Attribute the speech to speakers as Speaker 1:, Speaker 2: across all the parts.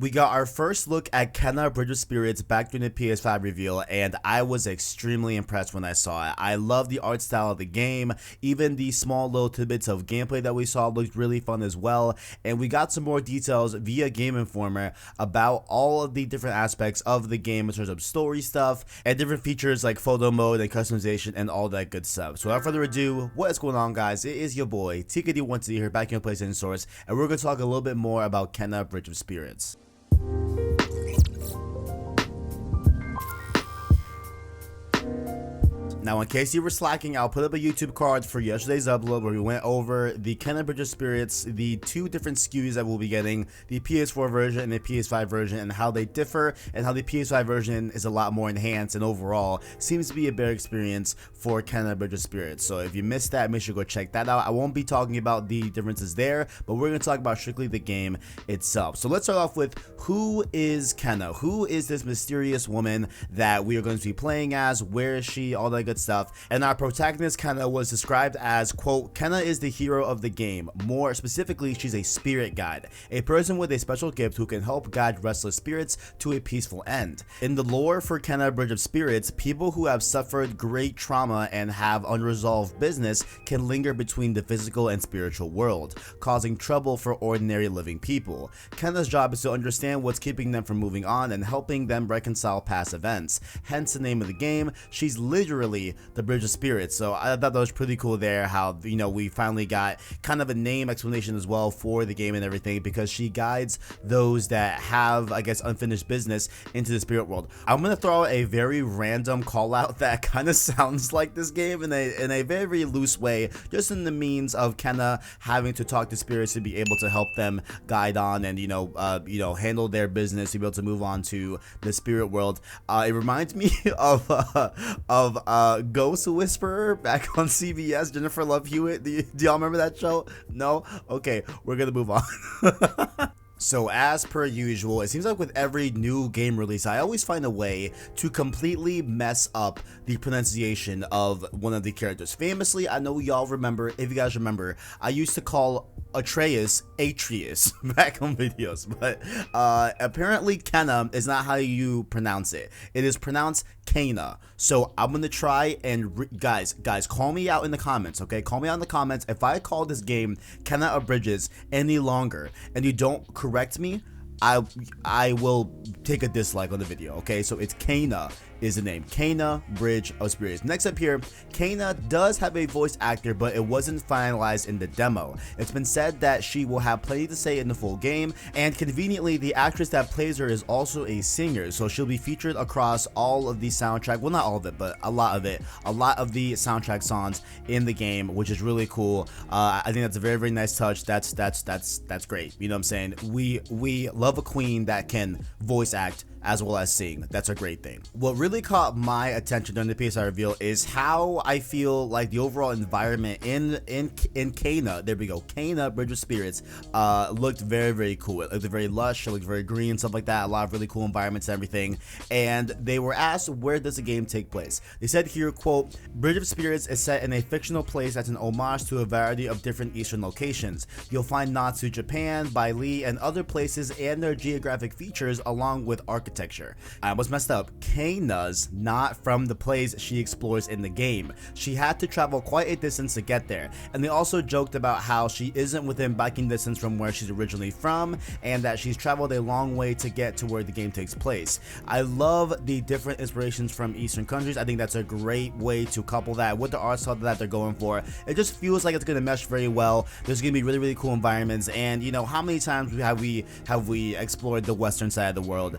Speaker 1: We got our first look at Kenna Bridge of Spirits back during the PS5 reveal, and I was extremely impressed when I saw it. I love the art style of the game. Even the small little tidbits of gameplay that we saw looked really fun as well, and we got some more details via Game Informer about all of the different aspects of the game in terms of story stuff and different features like photo mode and customization and all that good stuff. So without further ado, what is going on, guys? It is your boy TKD1T here, back in your PlayStation Source, and we're going to talk a little bit more about Kenna Bridge of Spirits. Now, in case you were slacking, I'll put up a YouTube card for yesterday's upload where we went over the Kenna Bridge of Spirits, the two different SKUs that we'll be getting, the PS4 version and the PS5 version, and how they differ, and how the PS5 version is a lot more enhanced and overall seems to be a better experience for Kenna Bridge of Spirits. So if you missed that, make sure to go check that out. I won't be talking about the differences there, but we're going to talk about strictly the game itself. So let's start off with, who is Kenna? Who is this mysterious woman that we are going to be playing as? Where is she? All that good stuff. And our protagonist Kenna was described as, quote, Kenna is the hero of the game. More specifically, she's a spirit guide, a person with a special gift who can help guide restless spirits to a peaceful end. In the lore for Kenna Bridge of Spirits, people who have suffered great trauma and have unresolved business can linger between the physical and spiritual world, causing trouble for ordinary living people. Kenna's job is to understand what's keeping them from moving on and helping them reconcile past events. Hence the name of the game. She's literally the Bridge of Spirits. So I thought that was pretty cool there, how, you know, we finally got kind of a name explanation as well for the game and everything, because she guides those that have, I guess, unfinished business into the spirit world. I'm gonna throw a very random call out that kind of sounds like this game in a very loose way, just in the means of Kenna having to talk to spirits to be able to help them guide on and handle their business, to be able to move on to the spirit world. It reminds me of Ghost Whisperer back on CBS, Jennifer Love Hewitt. Do y'all remember that show? No? Okay, we're gonna move on. So as per usual, it seems like with every new game release, I always find a way to completely mess up the pronunciation of one of the characters. Famously, I know y'all remember, if you guys remember, I used to call Atreus back on videos, but apparently Kenna is not how you pronounce it. It is pronounced Kana. So I'm gonna try and guys, call me out in the comments, okay? Call me out in the comments if I call this game Kenna of Bridges any longer and you don't correct me. I will take a dislike on the video, okay? So it's Kana is the name. Kenna Bridge of Spirits. Next up here, Kenna does have a voice actor, but it wasn't finalized in the demo. It's been said that she will have plenty to say in the full game, and conveniently, the actress that plays her is also a singer, so she'll be featured across all of the soundtrack, well, not all of it, but a lot of it, a lot of the soundtrack songs in the game, which is really cool. I think that's a very nice touch. That's great. You know what I'm saying? We love a queen that can voice act as well as sing. That's a great thing. What really caught my attention during the PS5 reveal is how I feel like the overall environment in Kana, there we go, Kana Bridge of Spirits, looked very cool. It looked very lush, it looked very green, stuff like that, a lot of really cool environments and everything. And they were asked, where does the game take place? They said here, quote, Bridge of Spirits is set in a fictional place that's an homage to a variety of different Eastern locations. You'll find nods to Japan, Bali, and other places and their geographic features along with architecture. I almost messed up. Kana's not from the place she explores in the game. She had to travel quite a distance to get there, and they also joked about how she isn't within biking distance from where she's originally from, and that she's traveled a long way to get to where the game takes place. I love the different inspirations from Eastern countries. I think that's a great way to couple that with the art style that they're going for. It just feels like it's going to mesh very well. There's going to be really cool environments, and you know, how many times have we explored the western side of the world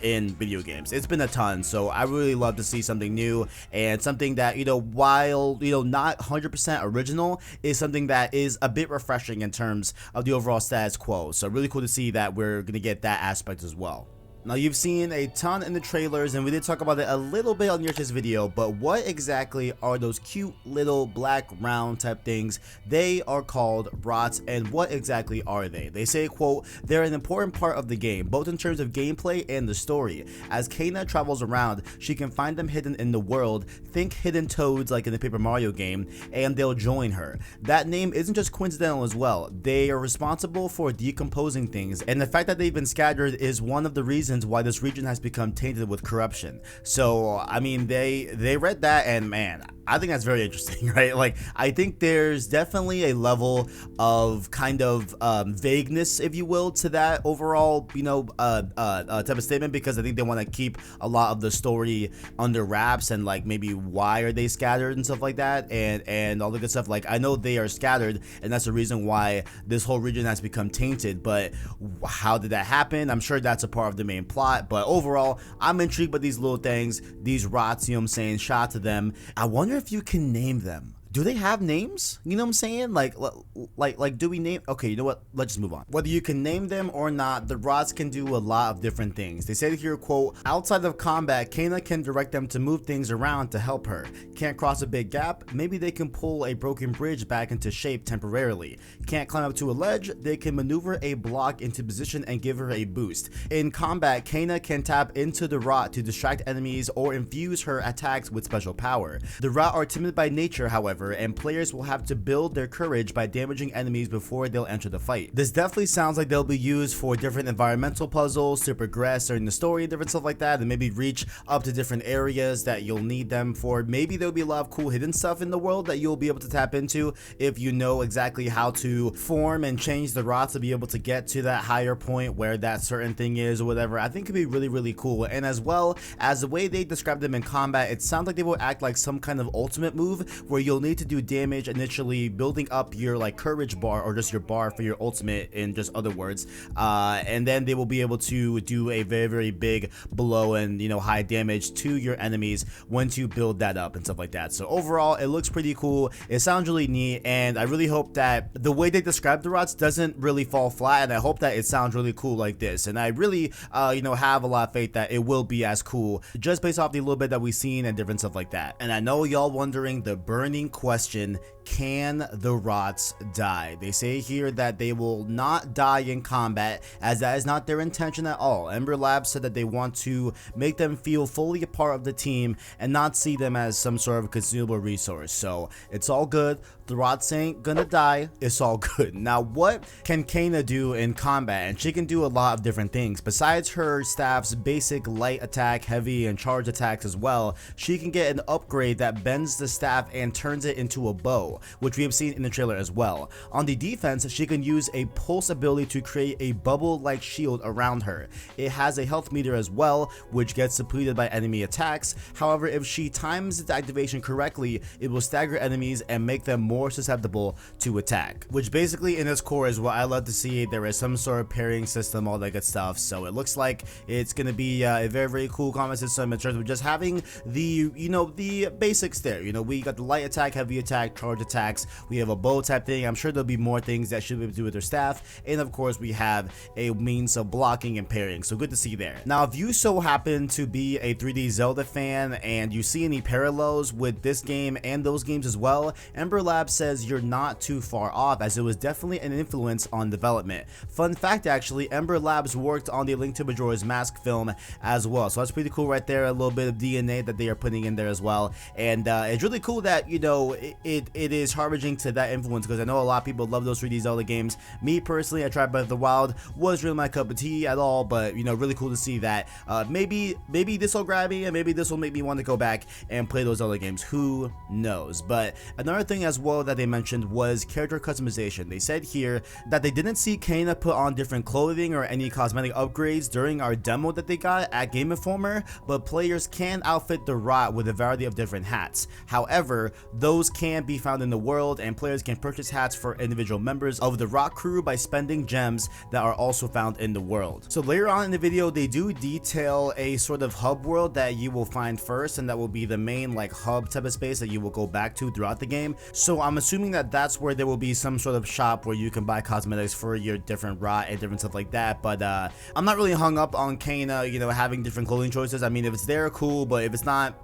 Speaker 1: in video games? It's been a ton, so I really love to see something new and something that, you know, while, you know, not 100% original, is something that is a bit refreshing in terms of the overall status quo. So really cool to see that we're gonna get that aspect as well. Now you've seen a ton in the trailers and we did talk about it a little bit on yesterday's video, but what exactly are those cute little black round type things? They are called rots, and what exactly are they? They say, quote, they're an important part of the game, both in terms of gameplay and the story. As Kena travels around, she can find them hidden in the world, think hidden toads like in the Paper Mario game, and they'll join her. That name isn't just coincidental as well. They are responsible for decomposing things, and the fact that they've been scattered is one of the reasons why this region has become tainted with corruption. So I mean, they read that, and man, I think that's very interesting, right? Like, I think there's definitely a level of kind of vagueness, if you will, to that overall, you know, type of statement, because I think they want to keep a lot of the story under wraps, and like maybe why are they scattered and stuff like that, and all the good stuff. Like, I know they are scattered, and that's the reason why this whole region has become tainted, but how did that happen? I'm sure that's a part of the main plot, but overall, I'm intrigued by these little things, these rots, you know what I'm saying, shout out to them. I wonder if you can name them. Do they have names? You know what I'm saying? Like, do we name? Okay, you know what? Let's just move on. Whether you can name them or not, the rods can do a lot of different things. They said here, quote, outside of combat, Kena can direct them to move things around to help her. Can't cross a big gap? Maybe they can pull a broken bridge back into shape temporarily. Can't climb up to a ledge? They can maneuver a block into position and give her a boost. In combat, Kena can tap into the rot to distract enemies or infuse her attacks with special power. The rot are timid by nature, however, and players will have to build their courage by damaging enemies before they'll enter the fight. This definitely sounds like they'll be used for different environmental puzzles to progress during the story, different stuff like that, and maybe reach up to different areas that you'll need them for. Maybe there'll be a lot of cool hidden stuff in the world that you'll be able to tap into if you know exactly how to form and change the rods to be able to get to that higher point where that certain thing is or whatever. I think it'd be really, really cool. And as well as the way they describe them in combat, it sounds like they will act like some kind of ultimate move where you'll need to do damage initially, building up your like courage bar, or just your bar for your ultimate in just other words, and then they will be able to do a very, very big blow and, you know, high damage to your enemies once you build that up and stuff like that. So overall, it looks pretty cool. It sounds really neat, and I really hope that the way they describe the rods doesn't really fall flat, and I hope that it sounds really cool like this. And I really you know, have a lot of faith that it will be as cool just based off the little bit that we've seen and different stuff like that. And I know y'all wondering the burning question, can the rots die? They say here that they will not die in combat, as that is not their intention at all. Ember Labs said that they want to make them feel fully a part of the team and not see them as some sort of consumable resource. So it's all good. The rots ain't gonna die. It's all good. Now, what can Kena do in combat? And she can do a lot of different things. Besides her staff's basic light attack, heavy, and charge attacks as well, she can get an upgrade that bends the staff and turns it into a bow, which we have seen in the trailer as well. On the defense, she can use a pulse ability to create a bubble-like shield around her. It has a health meter as well, which gets depleted by enemy attacks. However, if she times its activation correctly, it will stagger enemies and make them more susceptible to attack, which basically in its core is what I love to see. There is some sort of parrying system, all that good stuff. So it looks like it's going to be a very, very cool combat system in terms of just having the, you know, the basics there. You know, we got the light attack, heavy attack, charge attacks, we have a bow type thing. I'm sure there'll be more things that should be able to do with their staff, and of course we have a means of blocking and parrying, so good to see there. Now, if you so happen to be a 3D Zelda fan and you see any parallels with this game and those games as well, Ember Lab says you're not too far off, as it was definitely an influence on development. Fun fact, actually, Ember Labs worked on the Link to Majora's Mask film as well, so that's pretty cool right there. A little bit of DNA that they are putting in there as well, and it's really cool that, you know, it is harboring to that influence, because I know a lot of people love those 3D Zelda games. Me personally, I tried Breath of the Wild, was really my cup of tea at all, but you know, really cool to see that maybe this will grab me, and maybe this will make me want to go back and play those other games, who knows. But another thing as well that they mentioned was character customization. They said here that they didn't see Kena put on different clothing or any cosmetic upgrades during our demo that they got at Game Informer, but players can outfit the rot with a variety of different hats. However, those can be found found in the world, and players can purchase hats for individual members of the rock crew by spending gems that are also found in the world. So later on in the video, they do detail a sort of hub world that you will find first, and that will be the main like hub type of space that you will go back to throughout the game. So I'm assuming that that's where there will be some sort of shop where you can buy cosmetics for your different rot and different stuff like that. But I'm not really hung up on Kana, you know, having different clothing choices. I mean, if it's there, cool, but if it's not,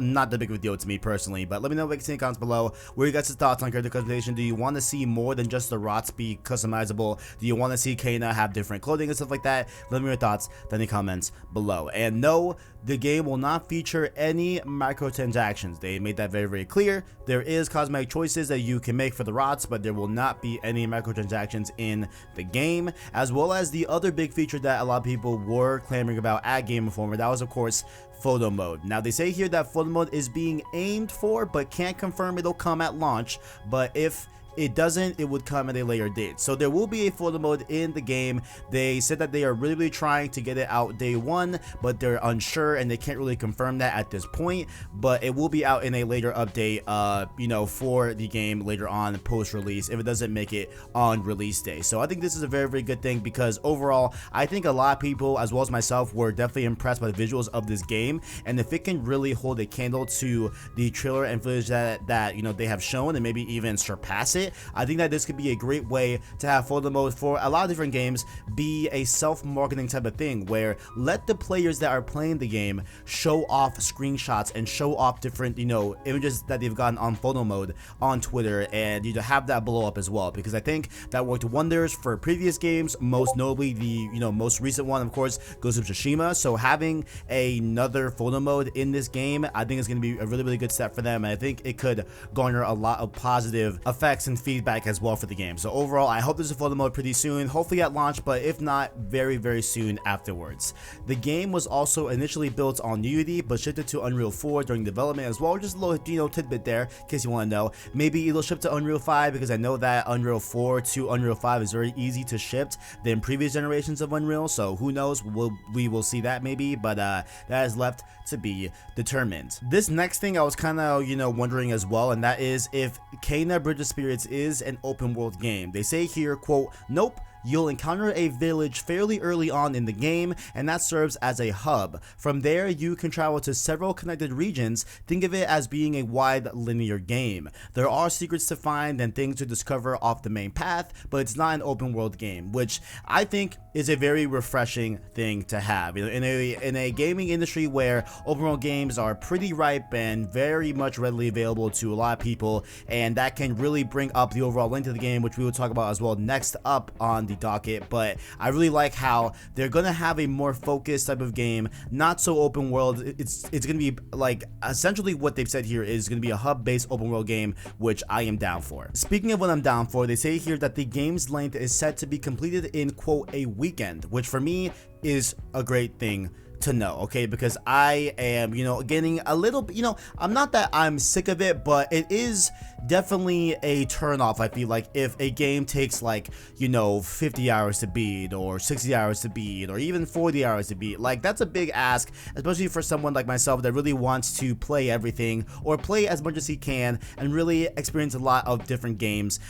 Speaker 1: not that big of a deal to me personally. But let me know in the comments below where you guys' thoughts on character customization. Do you want to see more than just the rots be customizable? Do you want to see Kana have different clothing and stuff like that? Let me know your thoughts down in the comments below. And no, the game will not feature any microtransactions. They made that very, very clear. There is cosmetic choices that you can make for the rots, but there will not be any microtransactions in the game, as well as the other big feature that a lot of people were clamoring about at Game Informer. That was, of course, photo mode. Now they say here that photo mode is being aimed for, but can't confirm it'll come at launch. But if it doesn't, it would come at a later date. So there will be a photo mode in the game. They said that they are really trying to get it out day one, but they're unsure and they can't really confirm that at this point. But it will be out in a later update, you know, for the game later on post release if it doesn't make it on release day. So I think this is a very, very good thing, because overall I think a lot of people, as well as myself, were definitely impressed by the visuals of this game. And if it can really hold a candle to the trailer and footage that you know they have shown, and maybe even surpass it, I think that this could be a great way to have photo mode for a lot of different games be a self-marketing type of thing, where let the players that are playing the game show off screenshots and show off different, you know, images that they've gotten on photo mode on Twitter, and you know, have that blow up as well, because I think that worked wonders for previous games, most notably the, you know, most recent one, of course, Ghost of Tsushima. So having another photo mode in this game, I think is going to be a really, really good step for them, and I think it could garner a lot of positive effects and feedback as well for the game. So overall, I hope there's a photo mode pretty soon, hopefully at launch, but if not, very, very soon afterwards. The game was also initially built on Unity, but shifted to Unreal 4 during development as well. Just a little, you know, tidbit there in case you want to know. Maybe it'll ship to Unreal 5, because I know that Unreal 4 to Unreal 5 is very easy to ship than previous generations of Unreal. So who knows? We will see that maybe, but that is left to be determined. This next thing I was kind of, you know, wondering as well, and that is if Kana Bridge of Spirits is an open world game. They say here, quote, "Nope. You'll encounter a village fairly early on in the game, and that serves as a hub. From there, you can travel to several connected regions. Think of it as being a wide linear game. There are secrets to find and things to discover off the main path, but it's not an open world game," which I think is a very refreshing thing to have. You know, in a gaming industry where open world games are pretty ripe and very much readily available to a lot of people, and that can really bring up the overall length of the game, which we will talk about as well next up on the docket. But I really like how they're gonna have a more focused type of game, not so open world. It's gonna be like essentially what they've said here is gonna be a hub-based open world game, which I am down for. Speaking of what I'm down for, they say here that the game's length is set to be completed in, quote, a weekend, which for me is a great thing to know, okay, because I am, you know, getting a little, you know, I'm not that I'm sick of it, but it is definitely a turn off. I feel like if a game takes like, you know, 50 hours to beat, or 60 hours to beat, or even 40 hours to beat, like that's a big ask, especially for someone like myself that really wants to play everything, or play as much as he can and really experience a lot of different games,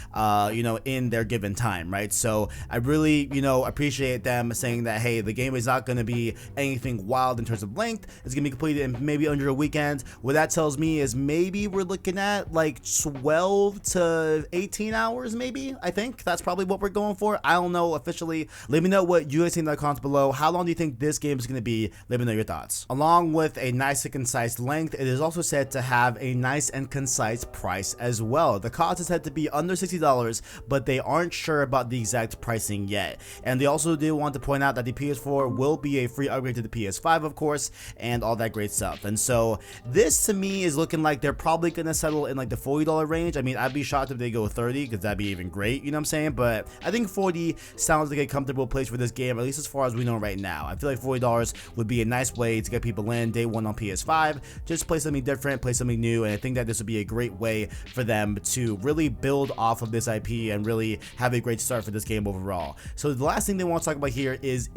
Speaker 1: you know, in their given time, right? So I really, you know, appreciate them saying that, hey, the game is not going to be anything wild in terms of length. It's gonna be completed in maybe under a weekend. What that tells me is maybe we're looking at like 12 to 18 hours, maybe. I think that's probably what we're going for. I don't know officially. Let me know what you guys think in the comments below. How long do you think this game is gonna be? Let me know your thoughts. Along with a nice and concise length, it is also said to have a nice and concise price as well. The cost is said to be under $60, but they aren't sure about the exact pricing yet. And they also do want to point out that the PS4 will be a free upgrade to the PS5, of course, and all that great stuff. And so this to me is looking like they're probably gonna settle in like the $40 range. I mean, I'd be shocked if they go 30, because that'd be even great, you know what I'm saying? But I think 40 sounds like a comfortable place for this game, at least as far as we know right now. I feel like $40 would be a nice way to get people in day one on PS5, just play something different, play something new, and I think that this would be a great way for them to really build off of this IP and really have a great start for this game overall. So the last thing they want to talk about here is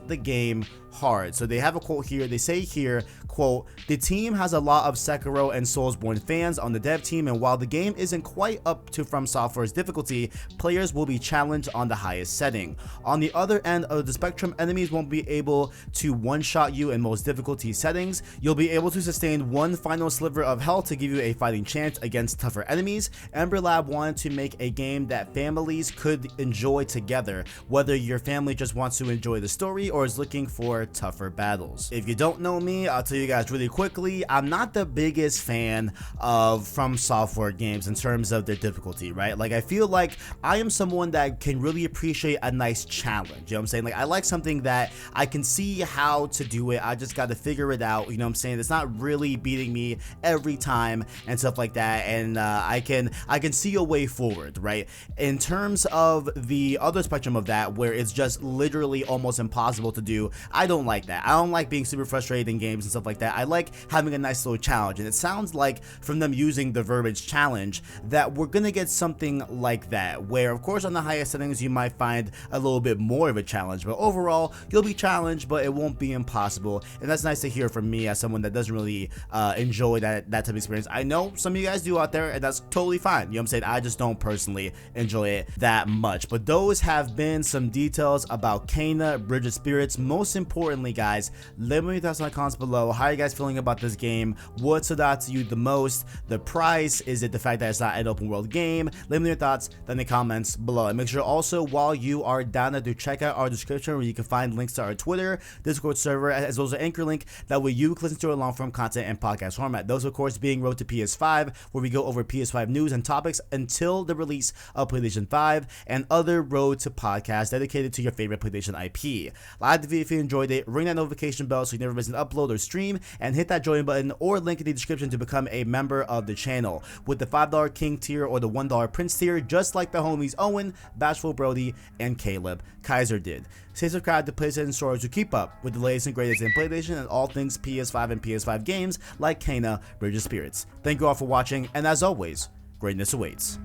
Speaker 1: the game hard. So they have a quote here. They say here, quote, "The team has a lot of Sekiro and Soulsborne fans on the dev team, and while the game isn't quite up to From Software's difficulty, players will be challenged on the highest setting. On the other end of the spectrum, enemies won't be able to one-shot you in most difficulty settings. You'll be able to sustain one final sliver of health to give you a fighting chance against tougher enemies. Ember Lab wanted to make a game that families could enjoy together, whether your family just wants to enjoy the story or is looking for tougher battles." If you don't know me, I'll tell you guys really quickly, I'm not the biggest fan of From Software games in terms of their difficulty, right? Like, I feel like I am someone that can really appreciate a nice challenge, you know what I'm saying? Like, I like something that I can see how to do it, I just gotta figure it out, you know what I'm saying? It's not really beating me every time and stuff like that, and I can see a way forward, right? In terms of the other spectrum of that, where it's just literally almost impossible to do, I don't like that. I don't like being super frustrated in games and stuff like that. I like having a nice little challenge, and it sounds like from them using the verbiage challenge that we're gonna get something like that, where of course on the highest settings you might find a little bit more of a challenge, but overall you'll be challenged, but it won't be impossible. And that's nice to hear from me as someone that doesn't really enjoy that type of experience. I know some of you guys do out there, and that's totally fine, you know what I'm saying? I just don't personally enjoy it that much. But those have been some details about Kena Bridge of Spirits. Most importantly, guys, let me know your thoughts in the comments below. How are you guys feeling about this game? What stood out to you the most? The price? Is it the fact that it's not an open world game? Let me know your thoughts in the comments below. And make sure also, while you are down there, to check out our description where you can find links to our Twitter, Discord server, as well as an anchor link that way you can listen to our long form content and podcast format. Those of course being Road to PS5, where we go over PS5 news and topics until the release of PlayStation 5, and other Road to podcasts dedicated to your favorite PlayStation IP. Like the video if you enjoyed it, ring that notification bell so you never miss an upload or stream, and hit that join button or link in the description to become a member of the channel with the $5 King tier or the $1 Prince tier, just like the homies Owen, Bashful Brody, and Caleb Kaiser did. Stay subscribed to PlayStation Stories to keep up with the latest and greatest in PlayStation and all things PS5 and PS5 games like Kena Bridge of Spirits. Thank you all for watching, and as always, greatness awaits.